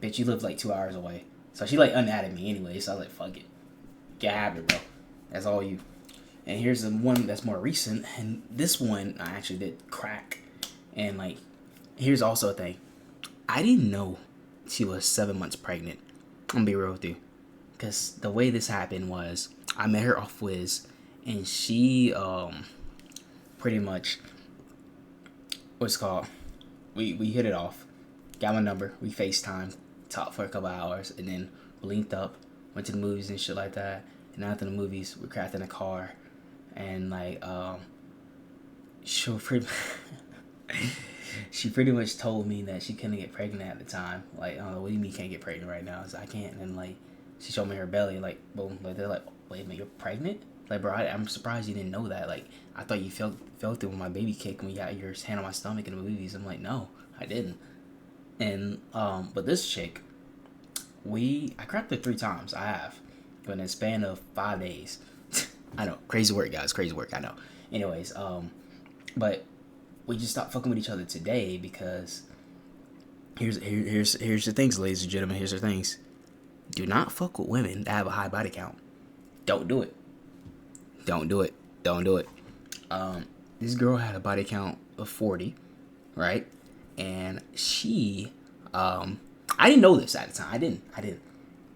bitch, you live like 2 hours away. So she like unadded me anyway. So I was like, fuck it, get habit, bro. That's all you. And here's the one that's more recent. And this one I actually did crack. And like, here's also a thing. I didn't know she was 7 months pregnant. I'm gonna be real with you. Because the way this happened was I met her off Wiz, and she pretty much what's called we hit it off, got my number, we FaceTime, talked for a couple hours, and then we linked up, went to the movies and shit like that. And after the movies, we crashed in a car, and like she pretty she pretty much told me that she couldn't get pregnant at the time. Like, what do you mean you can't get pregnant right now? I said, I can't. And like, she showed me her belly. Like, boom. Like, they're like, wait a minute, you're pregnant? Like, bro, I'm surprised you didn't know that. Like, I thought you felt it when my baby kicked when you got your hand on my stomach in the movies. I'm like, no, I didn't. And but this chick, I cracked her 3 times. I have, but in a span of 5 days. I know, crazy work, guys, crazy work. I know. Anyways, but we just stopped fucking with each other today because here's the things, ladies and gentlemen. Here's the things. Do not fuck with women that have a high body count. Don't do it. Don't do it. Don't do it. This girl had a body count of 40, right? And she, I didn't know this at the time. I didn't.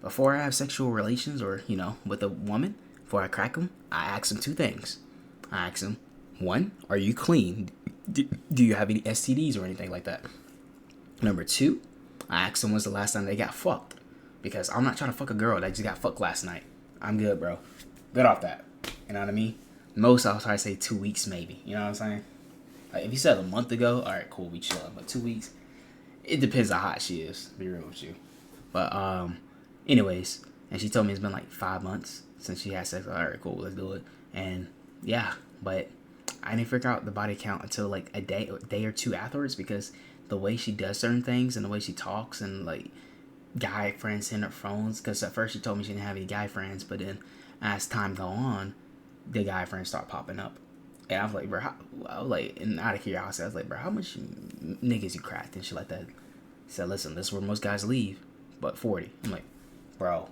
Before I have sexual relations or, with a woman, before I crack them, I ask them 2 things. I ask them, 1, are you clean? Do you have any STDs or anything like that? Number 2, I ask them when's the last time they got fucked. Because I'm not trying to fuck a girl that just got fucked last night. I'm good, bro. Good off that. You know what I mean? Most, I'll try to say 2 weeks maybe. You know what I'm saying? Like, if you said a month ago, alright, cool, we chilling. But 2 weeks, it depends how hot she is, to be real with you. But, anyways, and she told me it's been like 5 months since she had sex. Alright, cool, let's do it. And, yeah, but I didn't figure out the body count until like a day or 2 afterwards, because the way she does certain things and the way she talks and like guy friends in her phones, because at first she told me she didn't have any guy friends, but then as time go on, the guy friends start popping up. And I was like, bro, I was like, and out of curiosity, I was like, bro, how much niggas you cracked and shit like that? He said, listen, this is where most guys leave, but 40. I'm like, bro,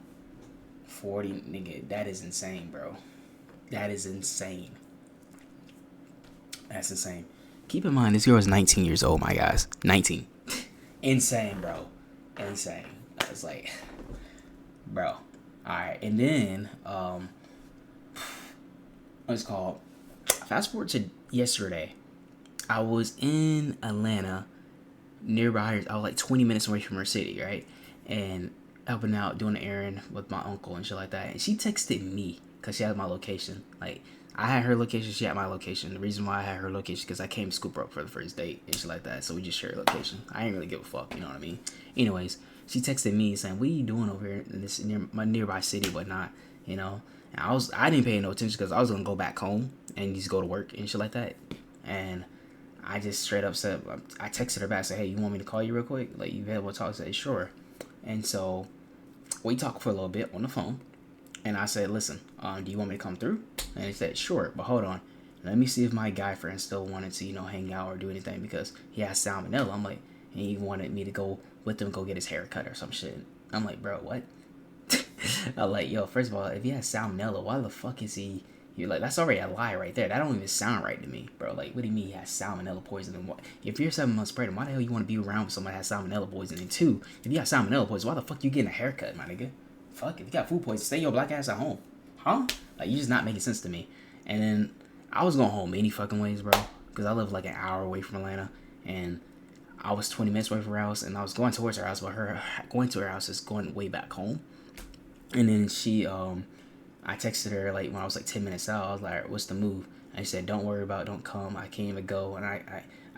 40, nigga, that is insane, bro. That is insane. That's insane. Keep in mind, this girl is 19 years old, my guys. 19. Insane, bro. Insane. I was like, bro. Alright, and then, what's it called? Fast forward to yesterday. I was in Atlanta, nearby her. I was like 20 minutes away from her city, right? And helping out, doing an errand with my uncle and shit like that. And she texted me because she had my location. Like, I had her location, she had my location. The reason why I had her location is because I came to scoop her up for the first date and shit like that. So we just shared location. I ain't really give a fuck, you know what I mean? Anyways, she texted me saying, what are you doing over here in this my nearby city, whatnot, you know? And I didn't pay no attention because I was going to go back home and just go to work and shit like that. And I just straight up said, I texted her back, said, hey, you want me to call you real quick? Like, you available to talk? I said, sure. And so we talked for a little bit on the phone. And I said, listen, do you want me to come through? And he said, sure, but hold on. Let me see if my guy friend still wanted to, hang out or do anything, because he has salmonella. I'm like, and he wanted me to go with him, go get his hair cut or some shit. I'm like, bro, what? I'm like, yo, first of all, if he has salmonella, why the fuck is he? You're like, that's already a lie right there. That don't even sound right to me, bro. Like, what do you mean he has salmonella poisoning? What? If you're 7 months pregnant, why the hell you want to be around with somebody that has salmonella poisoning? 2, if you have salmonella poisoning, why the fuck you getting a haircut, my nigga? Fuck, if you got food poisoning, stay your black ass at home. Huh? Like, you just not making sense to me. And then I was going home any fucking ways, bro, because I live like an hour away from Atlanta, and I was 20 minutes away from her house, and I was going towards her house, but her going to her house is going way back home. And then she, I texted her like when I was like 10 minutes out. I was like, what's the move? And she said, don't worry about it, don't come. I can't even go, and I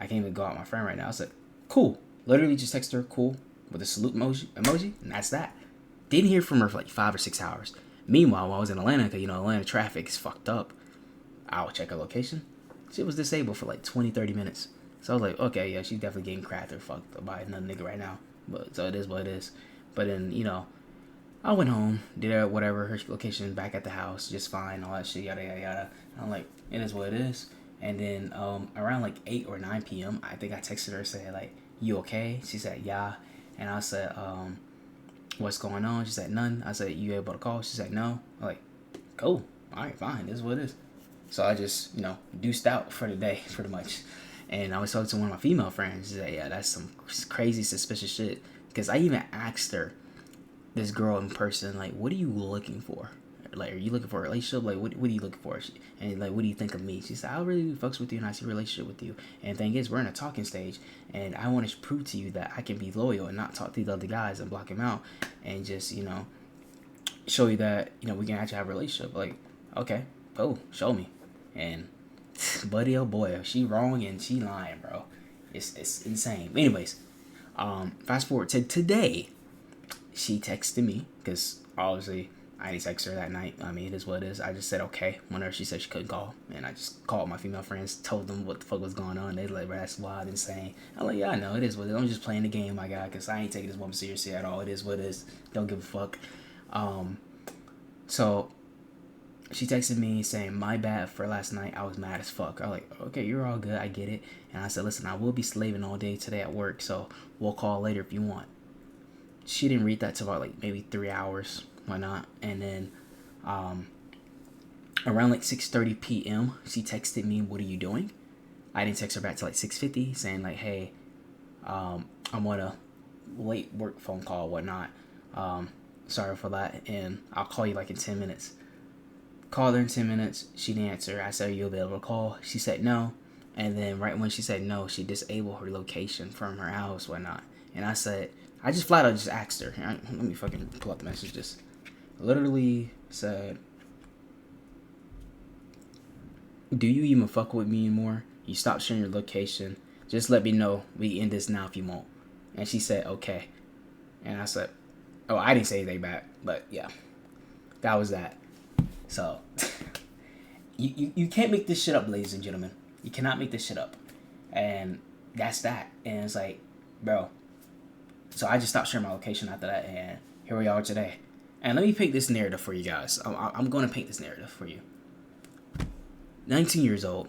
can't even go out with my friend right now. I said, cool. Literally just texted her, cool, with a salute emoji, and that's that. Didn't hear from her for like 5 or 6 hours. Meanwhile, while I was in Atlanta, because, Atlanta traffic is fucked up, I would check her location. She was disabled for like 20, 30 minutes. So I was like, okay, yeah, she's definitely getting cracked or fucked by another nigga right now. But so it is what it is. But then, I went home, did whatever, her location back at the house, just fine, all that shit, yada, yada, yada. I'm like, it is what it is. And then around like 8 or 9 p.m., I think I texted her, said, like, you okay? She said, yeah. And I said, what's going on? She said, none. I said, you able to call? She said, no. I'm like, cool. All right, fine. This is what it is. So I just, deuced out for the day, pretty much. And I was talking to one of my female friends. She said, yeah, that's some crazy, suspicious shit. Because I even asked her, this girl in person, like, what are you looking for? Like, are you looking for a relationship? Like, what are you looking for? And, like, what do you think of me? She said, I really fucks with you and I see a relationship with you. And the thing is, we're in a talking stage. And I want to prove to you that I can be loyal and not talk to these other guys and block them out. And just, show you that, we can actually have a relationship. Like, okay, cool, show me. And buddy, oh boy, she wrong and she lying, bro. It's insane. Anyways, fast forward to today. She texted me because obviously I didn't text her that night. I mean, it is what it is. I just said okay whenever she said she couldn't call, and I just called my female friends, told them what the fuck was going on. They like, bro, that's wild, insane. I'm like, yeah, I know it is what it is. I'm just playing the game, my guy, because I ain't taking this woman seriously at all. It is what it is. Don't give a fuck. So she texted me saying, my bad for last night. I was mad as fuck. I was like, okay, you're all good. I get it. And I said, listen, I will be slaving all day today at work, so we'll call later if you want. She didn't read that till about like maybe 3 hours, why not? And then around like 6:30 p.m. she texted me, what are you doing? I didn't text her back till like 6:50 saying like, hey, I'm on a late work phone call, whatnot. Sorry for that, and I'll call you like in 10 minutes. Called her in 10 minutes. She didn't answer. I said, are you available to call? She said no. And then right when she said no, she disabled her location from her house, whatnot. And I said, I just flat out just asked her. Let me fucking pull up the message. Just literally said, do you even fuck with me anymore? You stop sharing your location. Just let me know. We end this now if you won't. And she said, okay. And I said, oh, I didn't say anything back. But yeah, that was that. So, you can't make this shit up, ladies and gentlemen. You cannot make this shit up. And that's that. And it's like, bro. So I just stopped sharing my location after that, and here we are today. And let me paint this narrative for you guys. I'm going to paint this narrative for you. 19 years old,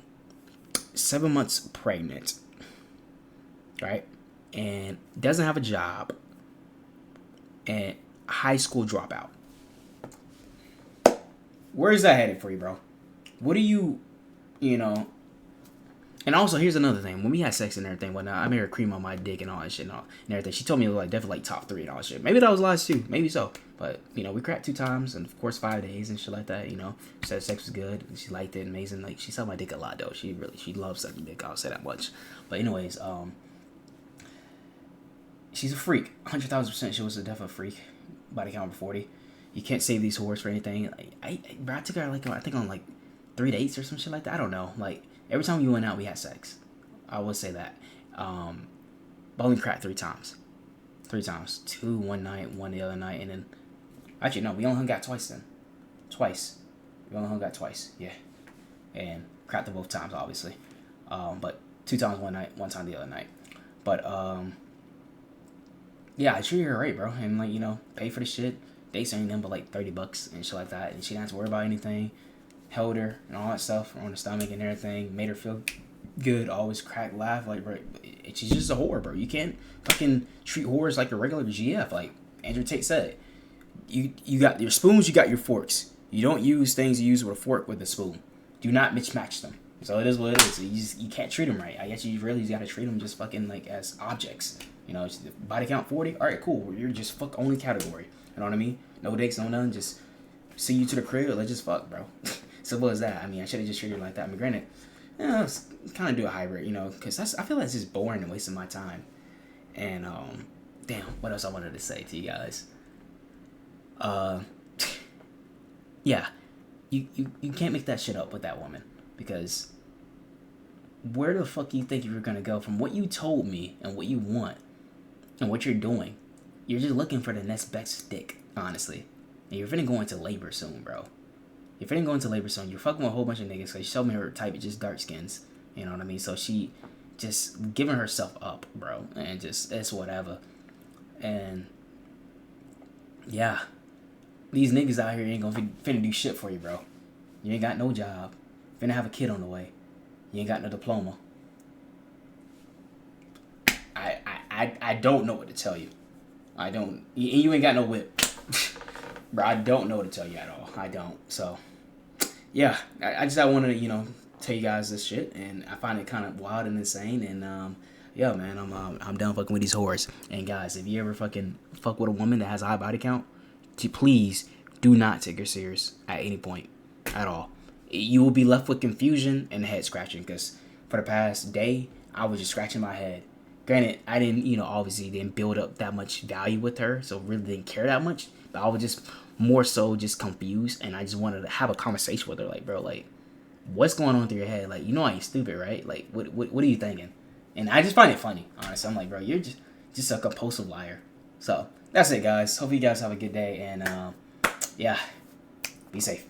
7 months pregnant, right? And doesn't have a job, and high school dropout. Where is that headed for you, bro? What do you And also, here's another thing. When we had sex and everything, whatnot, I made her cream on my dick and all that shit and everything. She told me it was like definitely like top 3 and all that shit. Maybe that was lies too. Maybe so. But, we cracked 2 times and, of course, 5 days and shit like that, She said sex was good. And she liked it. Amazing. Like, she sucked my dick a lot, though. She loves sucking dick. I'll say that much. But anyways, she's a freak. 100,000% she was a definite freak. Body count over 40. You can't save these whores for anything. Like, I took her, like, I think on, like, 3 dates or some shit like that. I don't know. Like, every time we went out, we had sex. I would say that. But only cracked 3 times. 3 times. 2 one night, 1 the other night, and then... Actually, no, we only hung out twice then. Twice. We only hung out twice, yeah. And cracked them both times, obviously. But 2 times one night, 1 time the other night. But, yeah, I treated her right, bro. And, like, pay for the shit. Dates ain't nothing but, like, $30 and shit like that. And she didn't have to worry about anything. Held her and all that stuff on the stomach and everything. Made her feel good. Always crack, laugh. Like, bro, she's just a whore, bro. You can't fucking treat whores like a regular GF. Like Andrew Tate said. You got your spoons, you got your forks. You don't use things you use with a fork with a spoon. Do not mismatch them. So it is what it is. You can't treat them right. I guess you really got to treat them just fucking like as objects. Body count 40. All right, cool. You're just fuck only category. You know what I mean? No dates, no nothing. Just see you to the crib. Let's just fuck, bro. Simple as that. I mean, I should have just treated her like that. I mean, granted, let's kind of do a hybrid, because I feel like it's just boring and wasting my time. And damn, what else I wanted to say to you guys? Yeah, you can't make that shit up with that woman, because where the fuck you think you're gonna go from what you told me and what you want and what you're doing? You're just looking for the next best stick, honestly. And you're finna go into labor soon, bro. You're finna go into labor soon. You're fucking with a whole bunch of niggas. Cause she told me her type is just dark skins. You know what I mean? So she just giving herself up, bro. And just, it's whatever. And yeah. These niggas out here ain't gonna finna do shit for you, bro. You ain't got no job. Finna have a kid on the way. You ain't got no diploma. I don't know what to tell you. I don't. And you ain't got no whip. Bro, I don't know what to tell you at all. I don't. So, yeah. I wanted to, tell you guys this shit. And I find it kind of wild and insane. And, yeah, man, I'm done fucking with these whores. And, guys, if you ever fucking fuck with a woman that has a high body count, please do not take her serious at any point at all. You will be left with confusion and head scratching because for the past day, I was just scratching my head. Granted, I didn't, obviously didn't build up that much value with her, so really didn't care that much. But I was just more so just confused, and I just wanted to have a conversation with her, like, bro, like, what's going on through your head? Like, I ain't stupid, right? Like, what are you thinking? And I just find it funny, honestly. I'm like, bro, you're just a compulsive liar. So that's it, guys. Hope you guys have a good day, and yeah, be safe.